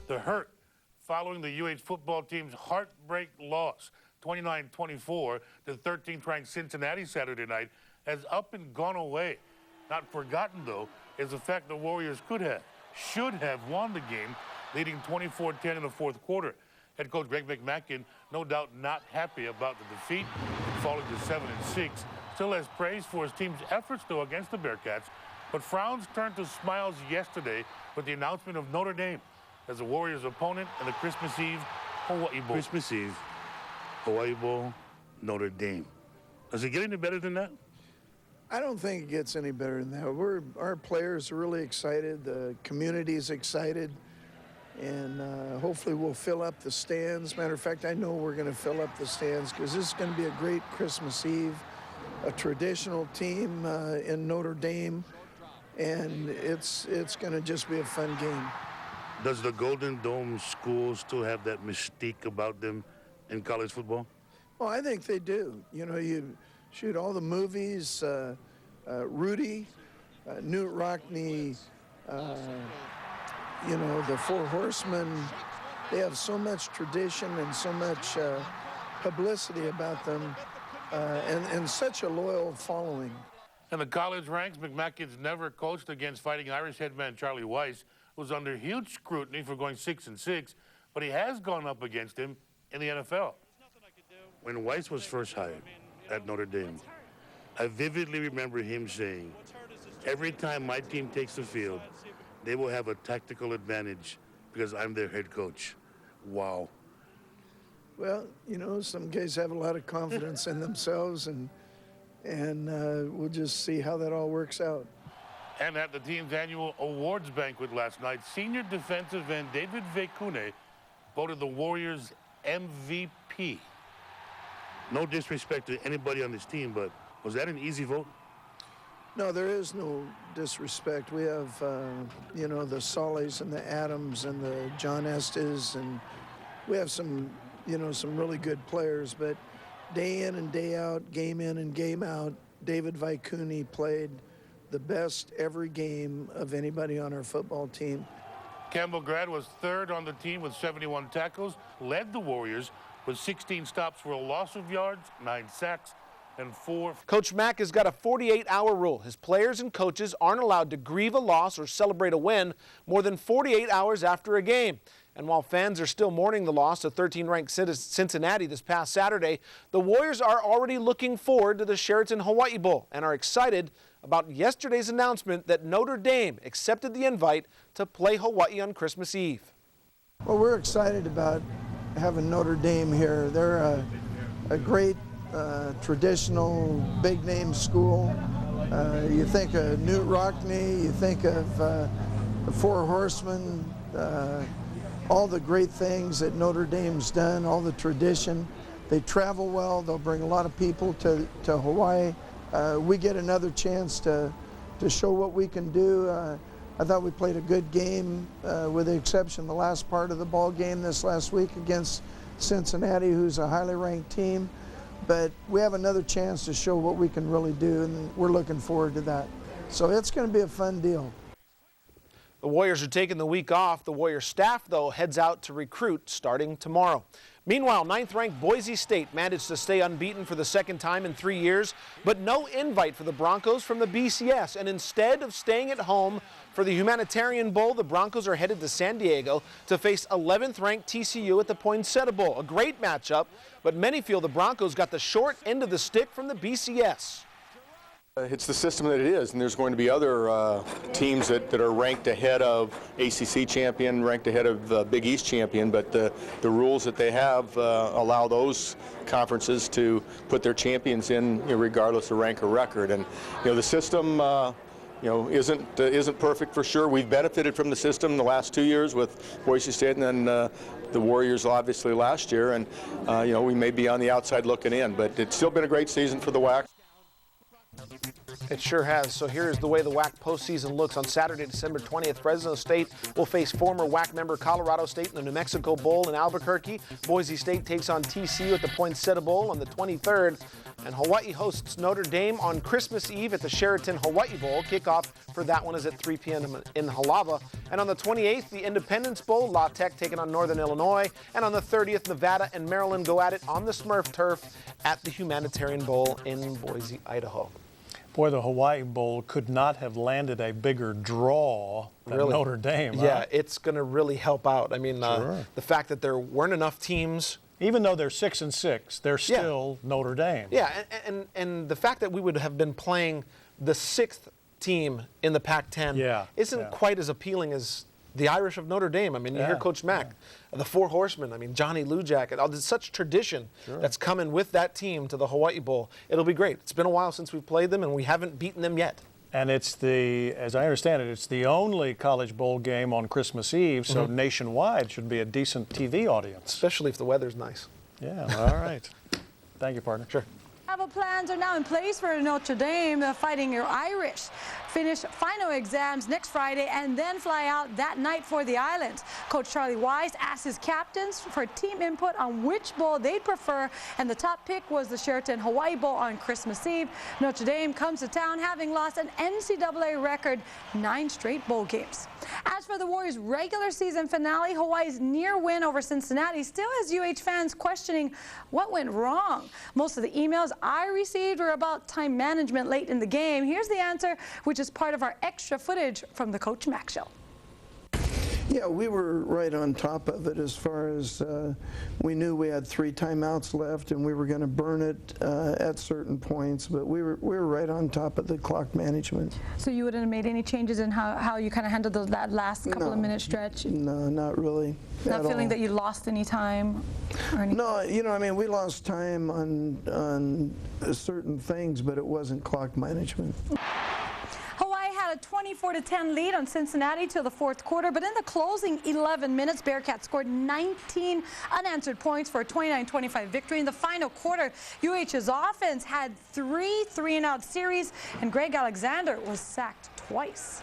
The hurt following the UH football team's heartbreak loss, 29-24, to 13th-ranked Cincinnati Saturday night, has up and gone away. Not forgotten, though, is the fact the Warriors should have won the game, leading 24-10 in the fourth quarter. Head coach Greg McMackin, no doubt not happy about the defeat, falling to 7-6. Still has praise for his team's efforts, though, against the Bearcats, but frowns turned to smiles yesterday with the announcement of Notre Dame as the Warriors' opponent in the Christmas Eve Hawaii Bowl. Christmas Eve, Hawaii Bowl, Notre Dame. Does it get any better than that? I don't think it gets any better than that. Our players are really excited. The community's excited. And hopefully we'll fill up the stands. Matter of fact, I know we're going to fill up the stands because this is going to be a great Christmas Eve, a traditional team in Notre Dame, and it's going to just be a fun game. Does the Golden Dome school still have that mystique about them in college football? Well, I think they do. You know, you shoot all the movies, Rudy, Newt Rockne, you know, the Four Horsemen. They have so much tradition and so much publicity about them and such a loyal following. In the college ranks, McMackin's never coached against Fighting Irish headman Charlie Weiss, who's under huge scrutiny for going 6-6, but he has gone up against him in the NFL. When Weiss was first hired at Notre Dame, I vividly remember him saying, every time my team takes the field, they will have a tactical advantage because I'm their head coach. Wow. Well, you know, some guys have a lot of confidence in themselves, and we'll just see how that all works out. And at the team's annual awards banquet last night, senior defensive end David Vaikune voted the Warriors MVP. No disrespect to anybody on this team, but was that an easy vote? No, there is no disrespect. We have, you know, the Solis and the Adams and the John Estes, and we have some, you know, some really good players. But day in and day out, game in and game out, David Vaikune played the best every game of anybody on our football team. Campbell Grad was third on the team with 71 tackles, led the Warriors with 16 stops for a loss of yards, 9 sacks, and 4. Coach Mack has got a 48-hour rule. His players and coaches aren't allowed to grieve a loss or celebrate a win more than 48 hours after a game. And while fans are still mourning the loss of 13th-ranked Cincinnati this past Saturday, the Warriors are already looking forward to the Sheraton Hawaii Bowl and are excited about yesterday's announcement that Notre Dame accepted the invite to play Hawaii on Christmas Eve. Well, we're excited about having Notre Dame here. They're a great traditional big-name school. You think of Newt Rockne, you think of the Four Horsemen, all the great things that Notre Dame's done, all the tradition. They travel well. They'll bring a lot of people to Hawaii. We get another chance to show what we can do. I thought we played a good game, with the exception of the last part of the ball game this last week against Cincinnati, who's a highly ranked team. But we have another chance to show what we can really do, and we're looking forward to that. So it's going to be a fun deal. The Warriors are taking the week off. The Warriors staff, though, heads out to recruit starting tomorrow. Meanwhile, 9th-ranked Boise State managed to stay unbeaten for the second time in 3 years, but no invite for the Broncos from the BCS. And instead of staying at home for the Humanitarian Bowl, the Broncos are headed to San Diego to face 11th-ranked TCU at the Poinsettia Bowl. A great matchup, but many feel the Broncos got the short end of the stick from the BCS. It's the system that it is, and there's going to be other teams that are ranked ahead of ACC champion, ranked ahead of Big East champion, but the rules that they have allow those conferences to put their champions in, you know, regardless of rank or record. And you know, the system you know, isn't perfect for sure. We've benefited from the system the last 2 years with Boise State and then the Warriors obviously last year, and you know, we may be on the outside looking in, but it's still been a great season for the WAC. It sure has. So here's the way the WAC postseason looks. On Saturday, December 20th, Fresno State will face former WAC member Colorado State in the New Mexico Bowl in Albuquerque. Boise State takes on TCU at the Poinsettia Bowl on the 23rd. And Hawaii hosts Notre Dame on Christmas Eve at the Sheraton Hawaii Bowl. Kickoff for that one is at 3 p.m. in Halava. And on the 28th, the Independence Bowl, La Tech taking on Northern Illinois. And on the 30th, Nevada and Maryland go at it on the Smurf turf at the Humanitarian Bowl in Boise, Idaho. Boy, the Hawaii Bowl could not have landed a bigger draw than Notre Dame. Yeah, huh? it's going to really help out. I mean, Sure. the fact that there weren't enough teams. Even though they're 6-6, they're still Notre Dame. Yeah, and the fact that we would have been playing the 6th team in the Pac-10 isn't quite as appealing as the Irish of Notre Dame. I mean, you hear Coach Mack, the Four Horsemen, I mean, Johnny Lujak, and there's such tradition that's coming with that team to the Hawaii Bowl. It'll be great. It's been a while since we've played them, and we haven't beaten them yet. And it's as I understand it, it's the only college bowl game on Christmas Eve, so nationwide should be a decent TV audience. Especially if the weather's nice. Yeah, all right. Thank you, partner. Sure. Travel plans are now in place for Notre Dame, Fighting Irish. Finish final exams next Friday and then fly out that night for the islands. Coach Charlie Wise asked his captains for team input on which bowl they'd prefer, and the top pick was the Sheraton Hawaii Bowl on Christmas Eve. Notre Dame comes to town having lost an NCAA record 9 straight bowl games. As for the Warriors' regular season finale, Hawaii's near win over Cincinnati still has UH fans questioning what went wrong. Most of the emails I received were about time management late in the game. Here's the answer, which is part of our extra footage from the Coach Mack Show. Yeah, we were right on top of it as far as we knew we had 3 timeouts left and we were going to burn it at certain points, but we were right on top of the clock management. So you wouldn't have made any changes in how you kind of handled that last couple of minute stretch? No, not really. Not feeling that you lost any time or anything? No, you know, I mean, we lost time on certain things, but it wasn't clock management. Hawaii had a 24-10 lead on Cincinnati till the 4th quarter, but in the closing 11 minutes, Bearcats scored 19 unanswered points for a 29-25 victory. In the final quarter, UH's offense had 3 3-and-out series, and Greg Alexander was sacked twice.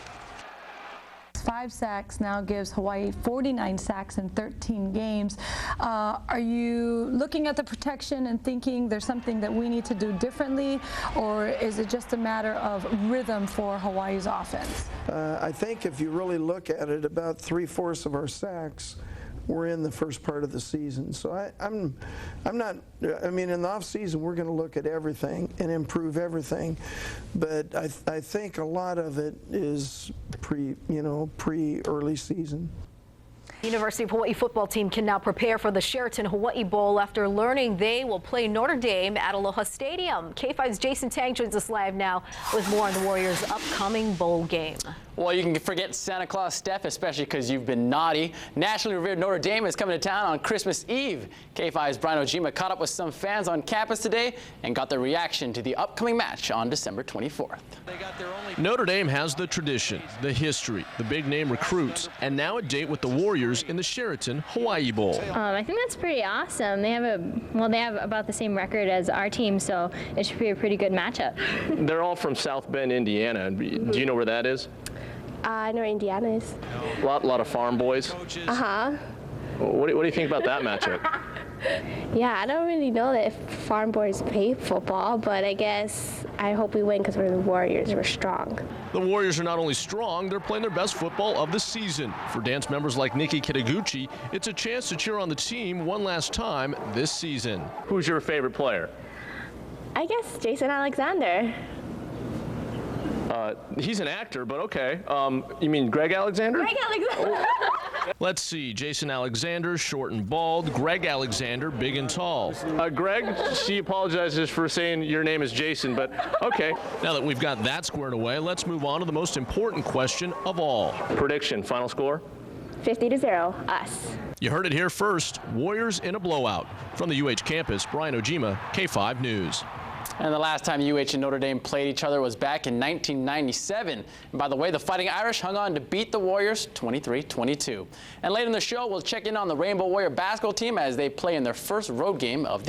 5 sacks now gives Hawaii 49 sacks in 13 games. Are you looking at the protection and thinking there's something that we need to do differently, or is it just a matter of rhythm for Hawaii's offense? I think if you really look at it, about 3/4 of our sacks were in the first part of the season. So I'm not, I mean, in the off season, we're going to look at everything and improve everything. But I think a lot of it is pre-early season. The University of Hawaii football team can now prepare for the Sheraton Hawaii Bowl after learning they will play Notre Dame at Aloha Stadium. K5's Jason Tang joins us live now with more on the Warriors' upcoming bowl game. Well, you can forget Santa Claus Steph, especially because you've been naughty. Nationally revered Notre Dame is coming to town on Christmas Eve. K5's Brian Ojima caught up with some fans on campus today and got their reaction to the upcoming match on December 24th. Notre Dame has the tradition, the history, the big-name recruits, and now a date with the Warriors in the Sheraton Hawaii Bowl. I think that's pretty awesome. They have about the same record as our team, so it should be a pretty good matchup. They're all from South Bend, Indiana. Do you know where that is? I know where Indiana is. A lot of farm boys. Uh-huh. What do you think about that matchup? Yeah, I don't really know that if farm boys play football, but I guess I hope we win because we're the Warriors. We're strong. The Warriors are not only strong, they're playing their best football of the season. For dance members like Nikki Kitaguchi, it's a chance to cheer on the team one last time this season. Who's your favorite player? I guess Jason Alexander. He's an actor, but okay. You mean Greg Alexander? Greg Alexander. Let's see. Jason Alexander, short and bald. Greg Alexander, big and tall. Greg, she apologizes for saying your name is Jason, but okay. Now that we've got that squared away, let's move on to the most important question of all. Prediction, final score? 50-0, us. You heard it here first. Warriors in a blowout. From the UH campus, Brian Ojima, K5 News. And the last time UH and Notre Dame played each other was back in 1997. And by the way, the Fighting Irish hung on to beat the Warriors 23-22. And later in the show, we'll check in on the Rainbow Warrior basketball team as they play in their first road game of the